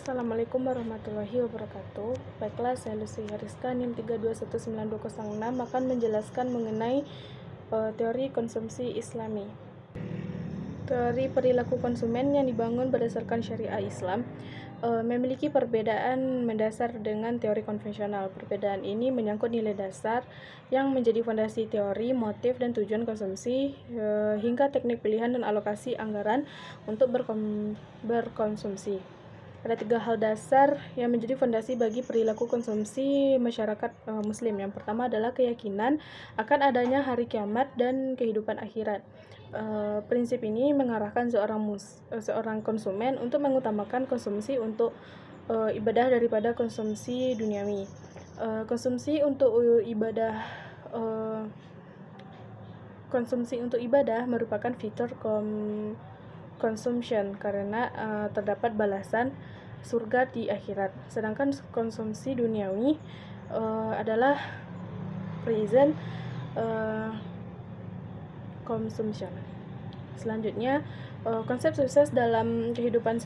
Assalamualaikum warahmatullahi wabarakatuh. Baiklah, saya Lucy Hariska, NIM 3219206 akan menjelaskan mengenai teori konsumsi Islami. Teori perilaku konsumen yang dibangun berdasarkan syariah Islam memiliki perbedaan mendasar dengan teori konvensional. Perbedaan ini menyangkut nilai dasar yang menjadi fondasi teori, motif, dan tujuan konsumsi, hingga teknik pilihan dan alokasi anggaran untuk berkonsumsi. Ada 3 hal dasar yang menjadi fondasi bagi perilaku konsumsi masyarakat Muslim. Yang pertama adalah keyakinan akan adanya hari kiamat dan kehidupan akhirat. Prinsip ini mengarahkan seorang konsumen untuk mengutamakan konsumsi untuk ibadah daripada konsumsi duniawi. Konsumsi untuk ibadah merupakan fitur consumption karena terdapat balasan surga di akhirat. Sedangkan konsumsi duniawi adalah present consumption. Selanjutnya, konsep sukses dalam kehidupan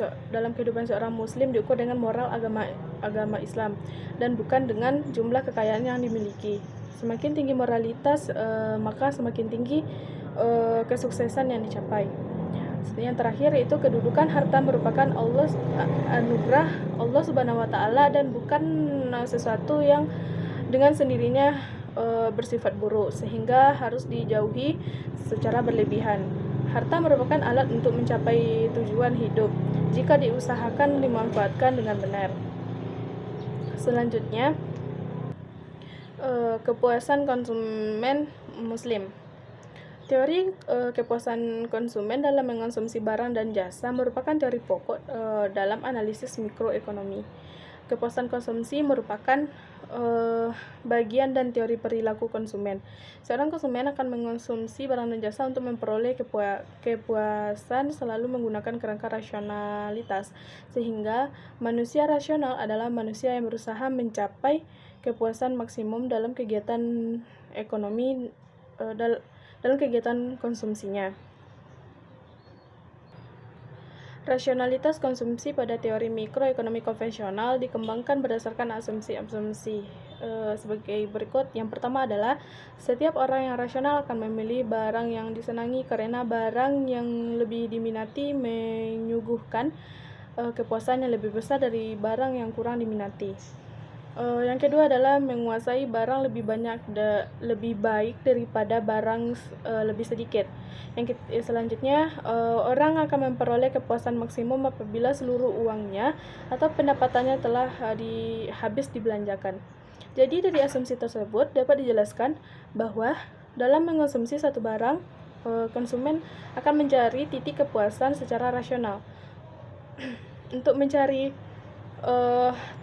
seorang muslim diukur dengan moral agama Islam dan bukan dengan jumlah kekayaan yang dimiliki. Semakin tinggi moralitas, maka semakin tinggi kesuksesan yang dicapai. Yang terakhir yaitu kedudukan harta merupakan anugerah Allah Subhanahu wa taala dan bukan sesuatu yang dengan sendirinya bersifat buruk sehingga harus dijauhi secara berlebihan. Harta merupakan alat untuk mencapai tujuan hidup jika diusahakan dimanfaatkan dengan benar. Selanjutnya, kepuasan konsumen muslim. Teori kepuasan konsumen dalam mengonsumsi barang dan jasa merupakan teori pokok dalam analisis mikroekonomi. Kepuasan konsumsi merupakan bagian dan teori perilaku konsumen. Seorang konsumen akan mengonsumsi barang dan jasa untuk memperoleh kepuasan selalu menggunakan kerangka rasionalitas, sehingga manusia rasional adalah manusia yang berusaha mencapai kepuasan maksimum dalam kegiatan ekonomi dalam kegiatan konsumsinya. Rasionalitas konsumsi pada teori mikroekonomi konvensional dikembangkan berdasarkan asumsi-asumsi sebagai berikut. Yang pertama adalah setiap orang yang rasional akan memilih barang yang disenangi karena barang yang lebih diminati menyuguhkan kepuasan yang lebih besar dari barang yang kurang diminati. Yang kedua adalah menguasai barang lebih baik daripada barang lebih sedikit. Selanjutnya, orang akan memperoleh kepuasan maksimum apabila seluruh uangnya atau pendapatannya telah habis dibelanjakan. Jadi dari asumsi tersebut dapat dijelaskan bahwa dalam mengonsumsi satu barang, konsumen akan mencari titik kepuasan secara rasional. Untuk mencari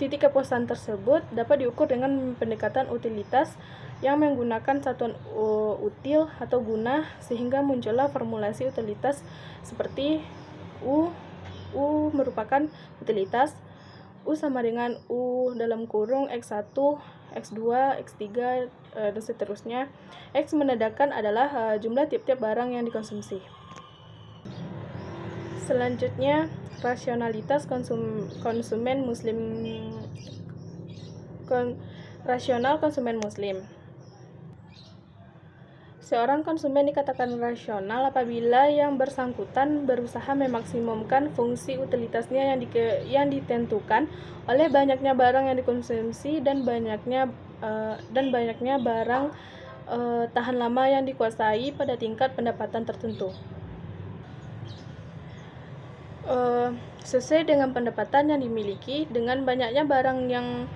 titik kepuasan tersebut dapat diukur dengan pendekatan utilitas yang menggunakan satuan util atau guna, sehingga muncullah formulasi utilitas seperti U merupakan utilitas, U sama dengan U dalam kurung X1, X2, X3, dan seterusnya. X menandakan adalah jumlah tiap-tiap barang yang dikonsumsi. Selanjutnya, rasionalitas konsumen muslim. Rasional konsumen muslim. Seorang konsumen dikatakan rasional apabila yang bersangkutan berusaha memaksimumkan fungsi utilitasnya yang ditentukan oleh banyaknya barang yang dikonsumsi dan banyaknya barang tahan lama yang dikuasai pada tingkat pendapatan tertentu. Sesuai dengan pendapatan yang dimiliki, dengan banyaknya barang yang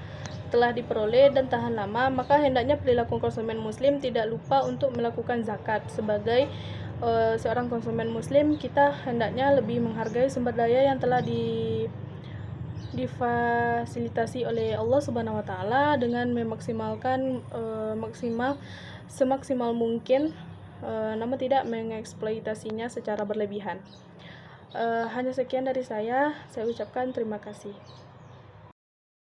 telah diperoleh dan tahan lama, maka hendaknya perilaku konsumen muslim tidak lupa untuk melakukan zakat. Sebagai seorang konsumen muslim, kita hendaknya lebih menghargai sumber daya yang telah difasilitasi oleh Allah Subhanahu wa taala dengan memaksimalkan semaksimal mungkin, namun tidak mengeksploitasinya secara berlebihan. Hanya sekian dari saya ucapkan terima kasih.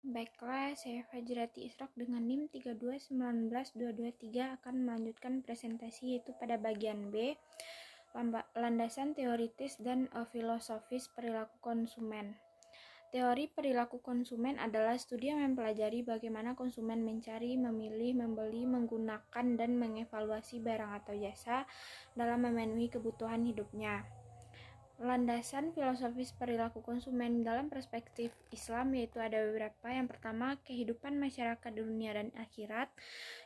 Baiklah, saya Fajrati Isrok dengan NIM 3219223 akan melanjutkan presentasi yaitu pada bagian B, landasan teoritis dan filosofis perilaku konsumen. Teori perilaku konsumen adalah studi yang mempelajari bagaimana konsumen mencari, memilih, membeli, menggunakan, dan mengevaluasi barang atau jasa dalam memenuhi kebutuhan hidupnya. Landasan filosofis perilaku konsumen dalam perspektif Islam yaitu ada beberapa. Yang pertama, kehidupan masyarakat dunia dan akhirat.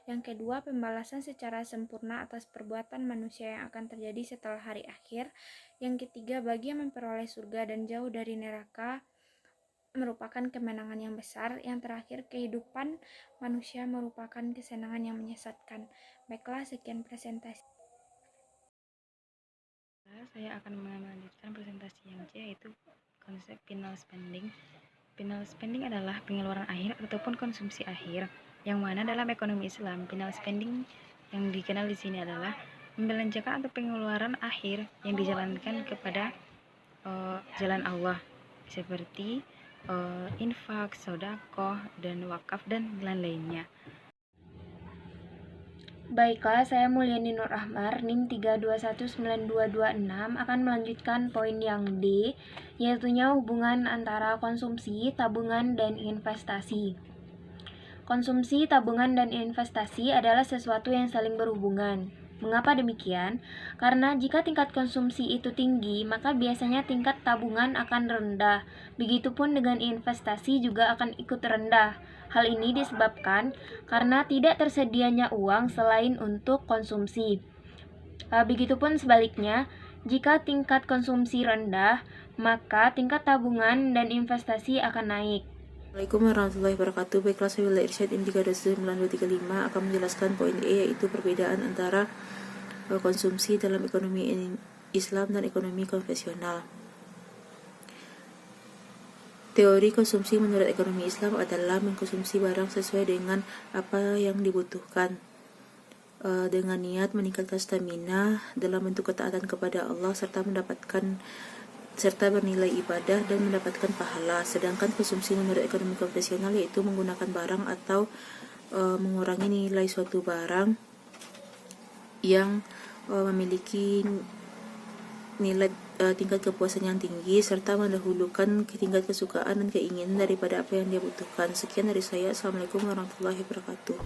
Yang kedua, pembalasan secara sempurna atas perbuatan manusia yang akan terjadi setelah hari akhir. Yang ketiga, bagi yang memperoleh surga dan jauh dari neraka merupakan kemenangan yang besar. Yang terakhir, kehidupan manusia merupakan kesenangan yang menyesatkan. Baiklah, sekian presentasi. Saya akan melanjutkan presentasi yang C, yaitu konsep final spending. Final spending adalah pengeluaran akhir ataupun konsumsi akhir, yang mana dalam ekonomi Islam, final spending yang dikenal di sini adalah membelanjakan atau pengeluaran akhir yang dijalankan kepada jalan Allah, seperti infak, sedekah, dan wakaf, dan lain-lainnya. Baiklah, saya Mulyani Nur Ahmar, NIM 3219226 akan melanjutkan poin yang D, yaitunya hubungan antara konsumsi, tabungan, dan investasi. Konsumsi, tabungan, dan investasi adalah sesuatu yang saling berhubungan. Mengapa demikian? Karena jika tingkat konsumsi itu tinggi, maka biasanya tingkat tabungan akan rendah. Begitupun dengan investasi juga akan ikut rendah. Hal ini disebabkan karena tidak tersedianya uang selain untuk konsumsi. Begitupun sebaliknya, jika tingkat konsumsi rendah, maka tingkat tabungan dan investasi akan naik. Assalamualaikum warahmatullahi wabarakatuh. Baiklah, saya Wila Irsyad NIM 3299235 akan menjelaskan poin E, yaitu perbedaan antara konsumsi dalam ekonomi Islam dan ekonomi konvensional. Teori konsumsi menurut ekonomi Islam adalah mengkonsumsi barang sesuai dengan apa yang dibutuhkan, dengan niat meningkatkan stamina dalam bentuk ketaatan kepada Allah serta bernilai ibadah dan mendapatkan pahala. Sedangkan konsumsi menurut ekonomi konvensional yaitu menggunakan barang atau mengurangi nilai suatu barang yang memiliki nilai tingkat kepuasan yang tinggi serta mendahulukan tingkat kesukaan dan keinginan daripada apa yang dia butuhkan. Sekian dari saya. Assalamualaikum warahmatullahi wabarakatuh.